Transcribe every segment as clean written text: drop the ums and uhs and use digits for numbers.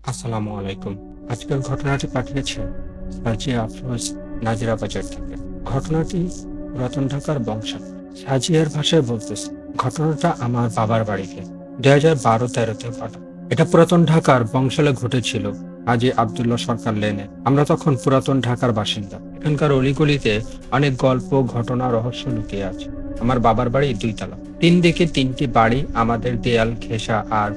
আসসালামু আলাইকুম। আজকের ঘটনাটি পাঠিয়েছে সাজিয়া আফরোজ নাজিরা বাজার থেকে। ঘটনাটি পুরাতন ঢাকার বংশাল। সাজিয়ার ভাষায় বলতেছে, ঘটনাটা আমার বাবার বাড়িতে 2012-13-তে ঘটা। এটা পুরাতন ঢাকার বংশালে ঘটেছিল, হাজী আব্দুল্লাহ সরকার লেনে। আমরা তখন পুরাতন ঢাকার বাসিন্দা। এখানকার অলিগলিতে অনেক গল্প, ঘটনা, রহস্য লুকিয়ে আছে। আমার বাবার বাড়ি 2 তলা, 3 দিকে 3টি বাড়ি, আমাদের দেয়াল ঘেঁষা, আর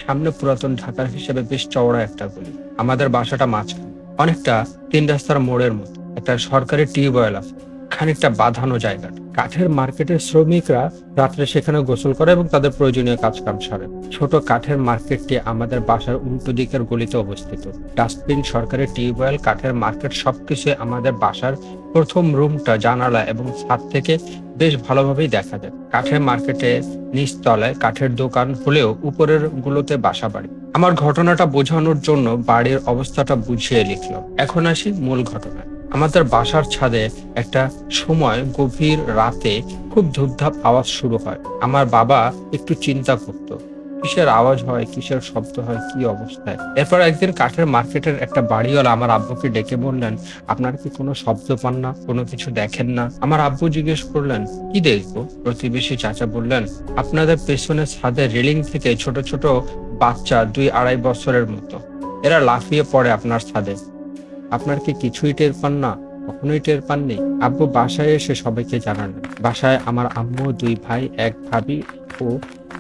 সামনে পুরাতন ঢাকার হিসেবে বেশ চওড়া একটা গলি। আমাদের বাসাটা মাঝখানে, অনেকটা 3 রাস্তার মোড়ের মতো। একটা সরকারি টিউবওয়েল আছে, খানিকটা বাঁধানো জায়গা। কাঠের মার্কেটের শ্রমিকরা রাত্রে সেখানে গোসল করে এবং তাদের প্রয়োজনীয় কাজকাম সারে। ছোট কাঠের মার্কেটটি আমাদের বাসার উল্টো দিকের গলিতে অবস্থিত। ডাস্টবিন, সরকারি টিউবওয়েল, কাঠের মার্কেট সবকিছু আমাদের বাসার প্রথম রুমটা জানালা এবং ছাদ থেকে বেশ ভালোভাবেই দেখা যায়। কাঠের মার্কেটে নিচতলায় কাঠের দোকান হলেও উপরের গুলোতে বাসা বাড়ি। আমার ঘটনাটা বোঝানোর জন্য বাড়ির অবস্থাটা বুঝিয়ে লিখলাম। এখন আসি মূল ঘটনায়। আমাদের বাসার ছাদে একটা সময় গভীর রাতে খুব ধূপধাপ আওয়াজ শুরু হয়। আমার বাবা একটু চিন্তা করতো, কিসের আওয়াজ হয়, কিসের শব্দ হয়, কি অবস্থায়। এরপর একদিন কাঠের মার্কেটের একটা বাড়িওয়ালা আমার আব্বুকে ডেকে বললেন, আপনার কি কোনো শব্দ পান না, কোনো কিছু দেখেন না? আমার আব্বু জিজ্ঞেস করলেন, কি দেখবো? প্রতিবেশী চাচা বললেন, আপনাদের পেছনে ছাদের রেলিং থেকে ছোট ছোট বাচ্চা 2-2.5 বছরের মতো, এরা লাফিয়ে পড়ে আপনার ছাদে। আপনার কি কিছুই টের পান না? কখনোই টের পাননি? আব্বু বাসায় এসে সবাইকে জানালেন। বাসায় আমার আম্মু, 2 ভাই, 1 ভাবি ও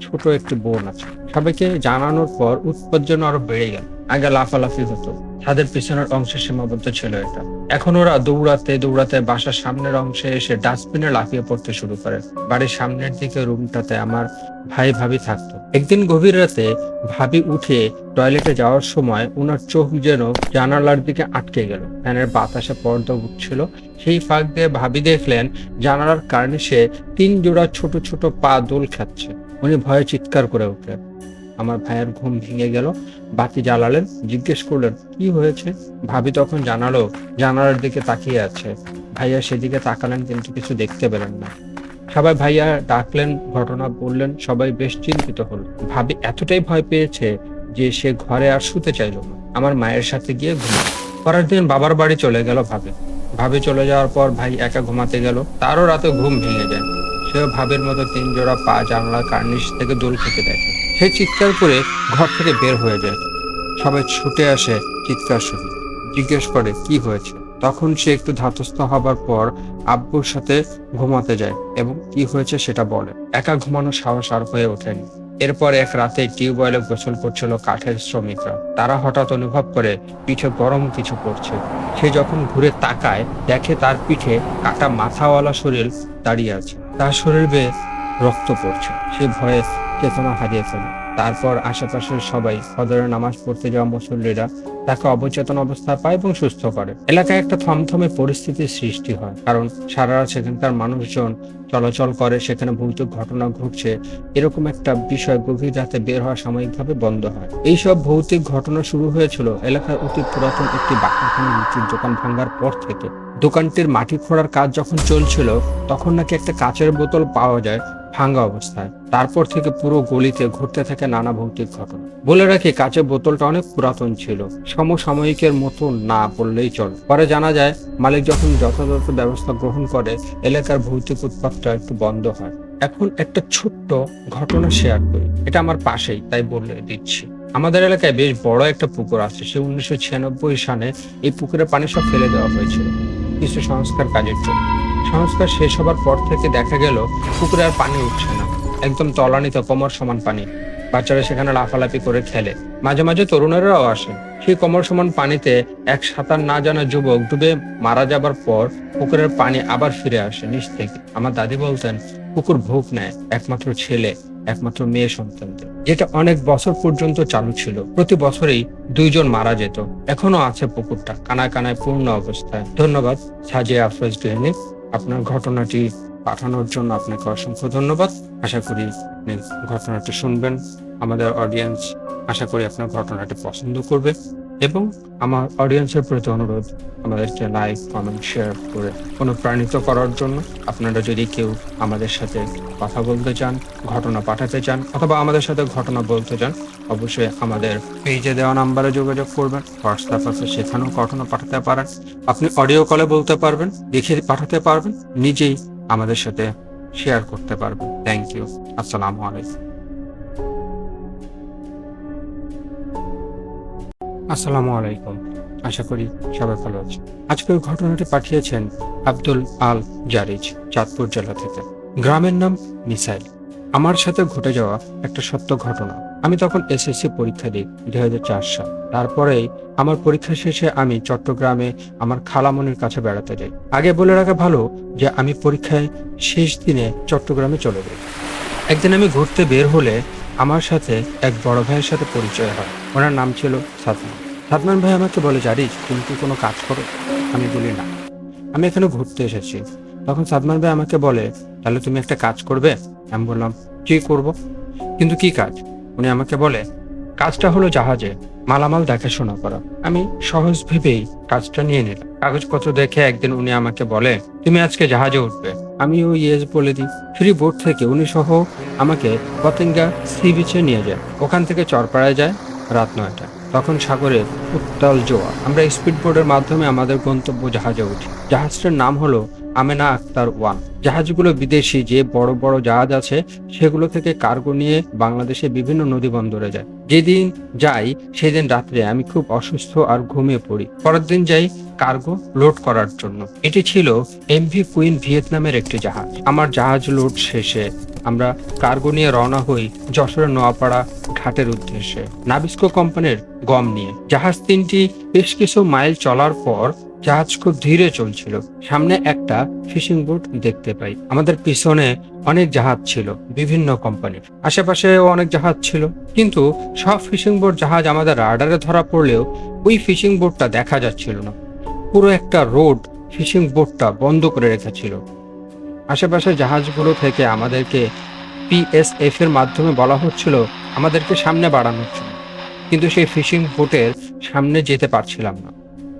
ছোট একটি বোন আছে। সবাইকে জানানোর পর উৎপাত যেন আরো বেড়ে গেল। আগে লাফালাফি হতো, ছাদের পিছনের অংশে সীমাবদ্ধ ছিল এটা। এখন ওরা দৌড়াতে দৌড়াতে বাসার সামনের অংশে এসে ডাস্টবিনে লাফিয়ে পড়তে শুরু করে। বাড়ির সামনের দিকে রুমটাতে আমার ভাই ভাবি থাকতো। একদিন গভীর রাতে ভাবি উঠে টয়লেটে যাওয়ার সময় ওনার চোখ যেন জানালার দিকে আটকে গেল। ফ্যানের বাতাসে পর্দা উঠছিল, সেই ফাঁক দিয়ে ভাবি দেখলেন জানালার কারণে সে 3 জোড়া ছোট ছোট পা দোল খাচ্ছে। উনি ভয়ে চিৎকার করে উঠলেন। আমার ভাইয়ের ঘুম ভেঙে গেল। বাতি জ্বালালেন, জিজ্ঞেস করলেন কি হয়েছে। ভাবি তখন জানালো জানালার দিকে তাকিয়ে আছে। ভাইয়া সেদিকে তাকালেন কিন্তু কিছু দেখতে পেলেন না। সবাই ভাইয়া ডাকলেন, ঘটনা বললেন, সবাই বেশ চিন্তিত হল। ভাবি এতটাই ভয় পেয়েছে যে সে ঘরে আর শুতে চাইল না। আমার মায়ের সাথে গিয়ে ঘুমায়। পরের দিন বাবার বাড়ি চলে গেল ভাবি। ভাবি চলে যাওয়ার পর ভাই একা ঘুমাতে গেল। তারও রাতে ঘুম ভেঙে যায়। সেও ভাবির মতো 3 জোড়া পা জানলার কার্নিশ থেকে দোল খেতে দেখে। সে চিৎকার করে ঘর থেকে বের হয়ে যায়। সবাই ছুটে আসে চিৎকার শুনে, জিজ্ঞেস করে কি হয়েছে। তখন সে একটু ধাতস্থ হবার পর আব্বুর সাথে ঘুমাতে যায় এবং কি হয়েছে সেটা বলে। একা ঘুমানোর সাহস আর হয়ে ওঠেনি। এরপর এক রাতে টিউবওয়েলে গোসল করছিল কাঠের শ্রমিকরা। তারা হঠাৎ অনুভব করে পিঠে গরম কিছু পড়ছে। সে যখন ঘুরে তাকায় দেখে তার পিঠে কাটা মাথাওয়ালা শরীর দাঁড়িয়ে আছে। তার শরীর বেয়ে রক্ত পড়ছে। সে ভয়ে চেতনা হারিয়ে ফেলে। তারপর আশেপাশের সবাই, ফজরের নামাজ পড়তে যাওয়া মুসল্লিরা তাকে অবচেতন অবস্থা পায় এবং সুস্থ করে। এলাকায় একটা থমথমে পরিস্থিতির সৃষ্টি হয়, কারণ সারা রাত সেখানকার মানুষজন চলাচল করে, সেখানে ভৌতিক ঘটনা ঘটছে এরকম একটা বিষয় গভীর রাতে বের হওয়া সাময়িকভাবে বন্ধ হয়। এইসব ভৌতিক ঘটনা শুরু হয়েছিল এলাকার অতি পুরাতন একটি বাকরখানা মিষ্টির দোকান ভাঙার পর থেকে। দোকানটির মাটি খোঁড়ার কাজ যখন চলছিল তখন নাকি একটা কাচের বোতল পাওয়া যায় ভাঙা অবস্থায়। তারপর থেকে পুরো গলিতে ঘটতে থাকে নানা ভৌতিক ঘটনা। বলে রাখি, কাচের বোতলটা অনেক পুরাতন ছিল, সমসাময়িকের মতো না বললেই চল। পরে জানা যায় মালিক যখন যথাযথ ব্যবস্থা গ্রহণ করে এলাকার ভৌতিক উৎপাতটা একটু বন্ধ হয়। এখন একটা ছোট্ট ঘটনা শেয়ার করি, এটা আমার পাশেই তাই বলে দিচ্ছি। আমাদের এলাকায় বেশ বড় একটা পুকুর আছে। সে 1996 সালে এই পুকুরের পানি সব ফেলে দেওয়া হয়েছিল কিছু সংস্কার কাজের জন্য। সংস্কার শেষ হবার পর থেকে দেখা গেল পুকুরে আর পানি উঠছে না, একদম তলানিতে কোমর সমান পানি। বাচ্চারা সেখানে লাফালাফি করে খেলে, মাঝে মাঝে তরুণেরাও আসে। সেই কোমর সমান পানিতে এক সাঁতার না জানা যুবক ডুবে মারা যাবার পর পুকুরের পানি আবার ফিরে আসে নিচ থেকে। আমার দাদি বলতেন পুকুর ভোগ নেয় একমাত্র ছেলে, একমাত্র মেয়ে সন্তানদের, যেটা অনেক বছর পর্যন্ত চালু ছিল। প্রতি বছরেই 2 জন মারা যেত। এখনো আছে পুকুরটা কানায় কানায় পূর্ণ অবস্থায়। ধন্যবাদ সাজিয়া আফরোজ গৃহিণী, আপনার ঘটনাটি পাঠানোর জন্য আপনাকে অসংখ্য ধন্যবাদ। আশা করি আপনি ঘটনাটি শুনবেন, আমাদের অডিয়েন্স আশা করি আপনার ঘটনাটি পছন্দ করবে এবং আমার অডিয়েন্সের প্রতি অনুরোধ আমাদেরকে লাইক, কমেন্ট, শেয়ার করে অনুপ্রাণিত করার জন্য। আপনারা যদি কেউ আমাদের সাথে কথা বলতে চান, ঘটনা পাঠাতে চান অথবা আমাদের সাথে ঘটনা বলতে চান, অবশ্যই আমাদের পেজে দেওয়া নাম্বারে যোগাযোগ করবেন। হোয়াটসঅ্যাপ আছে, সেখানেও ঘটনা পাঠাতে পারেন। আপনি অডিও কলে বলতে পারবেন, লিখে পাঠাতে পারবেন, নিজেই আমাদের সাথে শেয়ার করতে পারবেন। Thank you. আসসালামু আলাইকুম। আসসালামু আলাইকুম। আশা করি সবাই ভালো আছে। আজকের ঘটনাটি পাঠিয়েছেন আব্দুল আল জারিজ, চাঁদপুর জেলা থেকে। গ্রামের নাম মিসাইল। আমার সাথে ঘটে যাওয়া একটা সত্য ঘটনা। আমি তখন এসএসসি পরীক্ষা দিই 2004 সাল। তারপরেই আমার পরীক্ষা শেষে আমি চট্টগ্রামে আমার খালামনির কাছে বেড়াতে যাই। আগে বলে রাখা ভালো যে আমি পরীক্ষায় শেষ দিনে চট্টগ্রামে চলে যাই। একদিন আমি ঘুরতে বের হলে আমার সাথে এক বড় ভাইয়ের সাথে পরিচয় হয়। ওনার নাম ছিল সাদমান। সাদমান ভাই আমাকে বলে, জারিজ তুমি কি কোনো কাজ করো? আমি বলি না, আমি এখানে ঘুরতে এসেছি। তখন সাদমান ভাই আমাকে বলে, তাহলে তুমি একটা কাজ করবে? আমি বললাম, কি করব? কিন্তু কি কাজ? উনি আমাকে বলে, কাজটা হলো জাহাজে মালামাল দেখাশোনা করা। আমি সহজ ভেবেই কাজটা নিয়ে নিলাম। কাগজপত্র দেখে একদিন উনি আমাকে বলে, তুমি আজকে জাহাজে উঠবে। আমিও ইয়েস বলে দিই। ফ্রি বোট থেকে উনি সহ আমাকে পতেঙ্গা সি বিচে নিয়ে যায়। ওখান থেকে চরপাড়ায় যায় রাত 9টা। তখন সাগরে উত্তাল জোয়ার। আমরা স্পিড বোটের মাধ্যমে আমাদের গন্তব্য জাহাজে উঠি। জাহাজটার নাম হলো আমেনা আক্তার 1। জাহাজগুলো বিদেশি যে বড় বড় জাহাজ আছে সেগুলো থেকে কার্গো নিয়ে বাংলাদেশে বিভিন্ন নদী বন্দরে যায়। যেদিন যাই সেদিন রাত্রে আমি খুব অসুস্থ আর ঘুমিয়ে পড়ি। পরের দিন যাই কার্গো লোড করার জন্য। এটি ছিল এমভি কুইন ভিয়েতনামের একটি জাহাজ। আমার জাহাজ লোড শেষে আমরা কার্গো নিয়ে রওনা হই যশোরের নোয়াপাড়া ঘাটের উদ্দেশ্যে, নাবিস্কো কোম্পানির গম নিয়ে। জাহাজ তিনটি বেশ কিছু মাইল চলার পর জাহাজ খুব ধীরে চলছিল। সামনে একটা ফিশিং বোট দেখতে পাই। আমাদের পিছনে অনেক জাহাজ ছিল বিভিন্ন কোম্পানির, আশেপাশেও অনেক জাহাজ ছিল, কিন্তু সব ফিশিং বোট জাহাজ আমাদের রাডারে ধরা পড়লেও ওই ফিশিং বোটটা দেখা যাচ্ছিল না। পুরো একটা রোড ফিশিং বোটটা বন্ধ করে রেখেছিল। আশেপাশে জাহাজগুলো থেকে আমাদেরকে পিএসএফ এর মাধ্যমে বলা হচ্ছিল আমাদেরকে সামনে বাড়ানোর জন্য, কিন্তু সেই ফিশিং বোটের সামনে যেতে পারছিলাম না।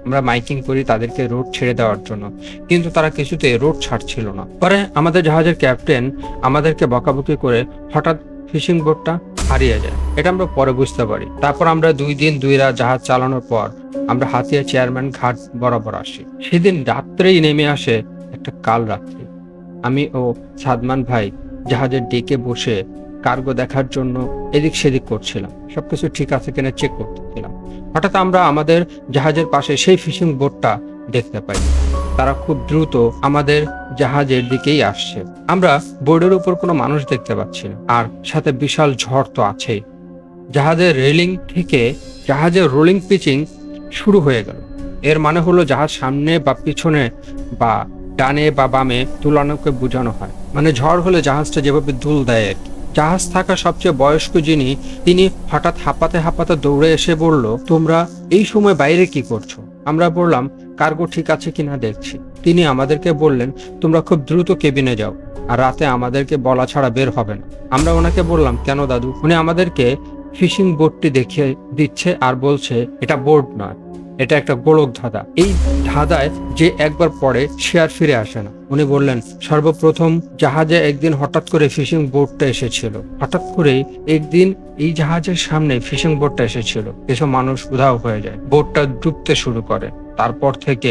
আমরা মাইকিং করি তাদেরকে রোড ছেড়ে দেওয়ার জন্য, কিন্তু তারা কিছুতে রোড ছাড়ছিল না। পরে আমাদের জাহাজের ক্যাপ্টেন আমাদেরকে বকাবকি করে হঠাৎ ফিশিং বোটটা হারিয়ে যায়। এটা আমরা পরে বুঝতে পারি। তারপর আমরা 2 দিন 2 রাত জাহাজ চালানোর পর আমরা হাতিয়া চেয়ারম্যান ঘাট বরাবর আসি। সেদিন রাত্রেই নেমে আসে একটা কাল রাত্রি। আমি ও সাদমান ভাই জাহাজের ডেকে বসে কার্গো দেখার জন্য এদিক সেদিক করছিলাম, সবকিছু ঠিক আছে কিনা চেক করতেছিলাম। হঠাৎ আমরা আমাদের জাহাজের পাশে সেই ফিশিং বোটটা দেখতে পাই। তারা খুব দ্রুত আমাদের জাহাজের দিকেই আসছে। আমরা বোর্ডের উপর কোনো মানুষ দেখতে পাচ্ছি না, আর সাথে বিশাল ঝড় তো আছেই। জাহাজের রেলিং থেকে জাহাজের রোলিং পিচিং শুরু হয়ে গেল। এর মানে হলো জাহাজ সামনে বা পিছনে বা ডানে বা বামে তুলানোকে বোঝানো হয়। মানে ঝড় হলে জাহাজটা যেভাবে দুল দেয়। জাহাজ থাকা সবচেয়ে বয়স্ক তিনি হঠাৎ হাঁপাতে হাঁপাতে দৌড়ে এসে বলল, তোমরা এই সময় বাইরে কি করছো? আমরা বললাম, কার্গো ঠিক আছে কিনা দেখছি। তিনি আমাদেরকে বললেন, তোমরা খুব দ্রুত কেবিনে যাও, আর রাতে আমাদেরকে বলা ছাড়া বের হবে না। আমরা ওনাকে বললাম, কেন দাদু? উনি আমাদেরকে ফিশিং বোটটি দেখিয়ে দিচ্ছে আর বলছে, এটা বোট নয়, এটা একটা গোলক ধাঁধা। এই ধাঁধায় যে একবার পড়ে সে আর ফিরে আসে না। উনি বললেন, সর্বপ্রথম জাহাজে একদিন হঠাৎ করে ফিশিং বোটটা এসেছিল। হঠাৎ করেই একদিন এই জাহাজের সামনে ফিশিং বোটটা এসেছিল। কিছু মানুষ উধাও হয়ে যায়, বোটটা ডুবতে শুরু করে। তারপর থেকে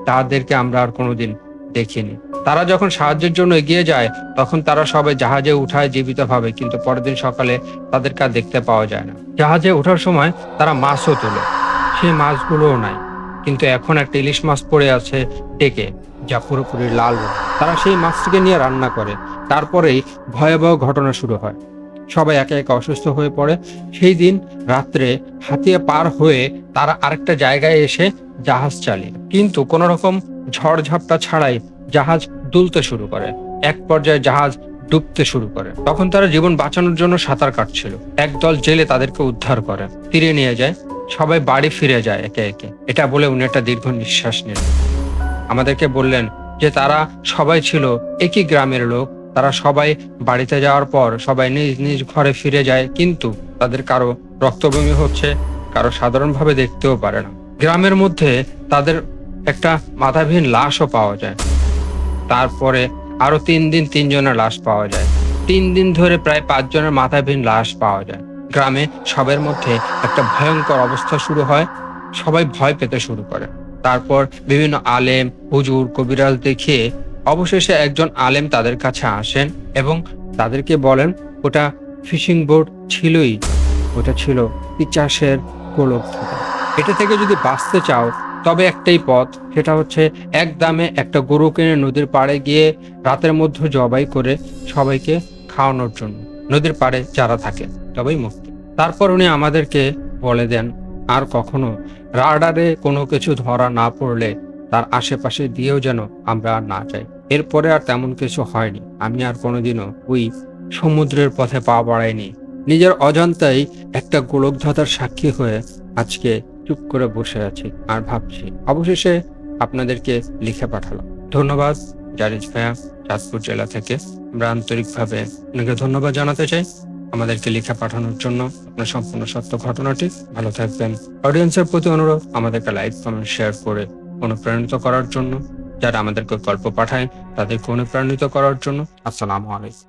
তাদেরকে আমরা আর কোনোদিন দেখিনি। তারা যখন সাহায্যের জন্য এগিয়ে যায় তখন তারা সবাই জাহাজে উঠায় জীবিতভাবে, কিন্তু পরের দিন সকালে তাদেরকে আর দেখতে পাওয়া যায় না। জাহাজে ওঠার সময় তারা মাছও তোলে, সেই মাছগুলোও নাই, কিন্তু এখন একটা ইলিশ মাছ পড়ে আছে ডেকে, যা পুরোপুরি লাল। তারা সেই মাছটিকে নিয়ে রান্না করে। তারপরেই ভয়াবহ ঘটনা শুরু হয়। সবাই একে একে অসুস্থ হয়ে পড়ে। সেই দিন রাত্রে হাতিয়া পার হয়ে তারা আরেকটা জায়গায় এসে জাহাজ চালিয়ে, কিন্তু কোন রকম ঝড় ঝাপটা ছাড়াই জাহাজ দুলতে শুরু করে। এক পর্যায়ে জাহাজ ডুবতে শুরু করে। তখন তারা জীবন বাঁচানোর জন্য সাঁতার কাটছিল। একদল জেলে তাদেরকে উদ্ধার করে, তীরে নিয়ে যায়। সবাই বাড়ি ফিরে যায় একে একে। এটা বলে উনি একটা দীর্ঘ নিঃশ্বাস নিলেন। আমাদেরকে বললেন যে তারা সবাই ছিল একই গ্রামের লোক, তারা সবাই বাড়িতে যাওয়ার পর সবাই নিজ নিজ ঘরে ফিরে যায়, কিন্তু তাদের কারো রক্তবমি হচ্ছে, কারো সাধারণভাবে দেখতেও পারে না। গ্রামের মধ্যে তাদের একটা মাথাবিহীন লাশও পাওয়া যায়। তারপরে আরো 3 দিন 3 জনের লাশ পাওয়া যায়। 3 দিন ধরে প্রায় 5 জনের মাথাবিহীন লাশ পাওয়া যায়। গ্রামে সবার মধ্যে একটা ভয়ঙ্কর অবস্থা শুরু হয়, সবাই ভয় পেতে শুরু করে। তারপর বিভিন্ন আলেম, হুজুর, কবিরাজ দেখিয়ে অবশেষে একজন আলেম তাদের কাছে আসেন এবং তাদেরকে বলেন ওটা ফিশিং বোট ছিলই, ওটা ছিল পিশাচের গোলকধাঁধা। এটা থেকে যদি বাঁচতে চাও তবে একটাই পথ, সেটা হচ্ছে একদমে একটা গরু কিনে নদীর পাড়ে গিয়ে রাতের মধ্যে জবাই করে সবাইকে খাওয়ানোর জন্য। নদীর পাড়ে যারা থাকে তবেই মুক্তি। তারপর উনি আমাদেরকে বলে দেন আর কখনো রাডারে কোনো কিছু ধরা না পড়লে তার আশেপাশে দিয়েও যেন আমরা আর না যাই। এরপরে আর তেমন কিছু হয়নি। আমি আর কোনোদিনও ওই সমুদ্রের পথে পা বাড়াইনি। নিজের অজান্তেই একটা গোলকধাঁধার সাক্ষী হয়ে আজকে চুপ করে বসে আছি আর ভাবছি। অবশেষে আপনাদেরকে লিখে পাঠালাম। ধন্যবাদ জারিজ ভাইয়া, চাঁদপুর জেলা থেকে। আমরা আন্তরিকভাবে আপনাকে ধন্যবাদ জানাতে চাই আমাদেরকে লিখে পাঠানোর জন্য। আপনার সম্পূর্ণ সত্য ঘটনাটি। ভালো থাকবেন। অডিয়েন্সের প্রতি অনুরোধ আমাদেরকে লাইক, কমেন্ট, শেয়ার করে অনুপ্রাণিত করার জন্য। যারা আমাদেরকে গল্প পাঠায় তাদেরকে অনুপ্রাণিত করার জন্য। আসসালামু আলাইকুম।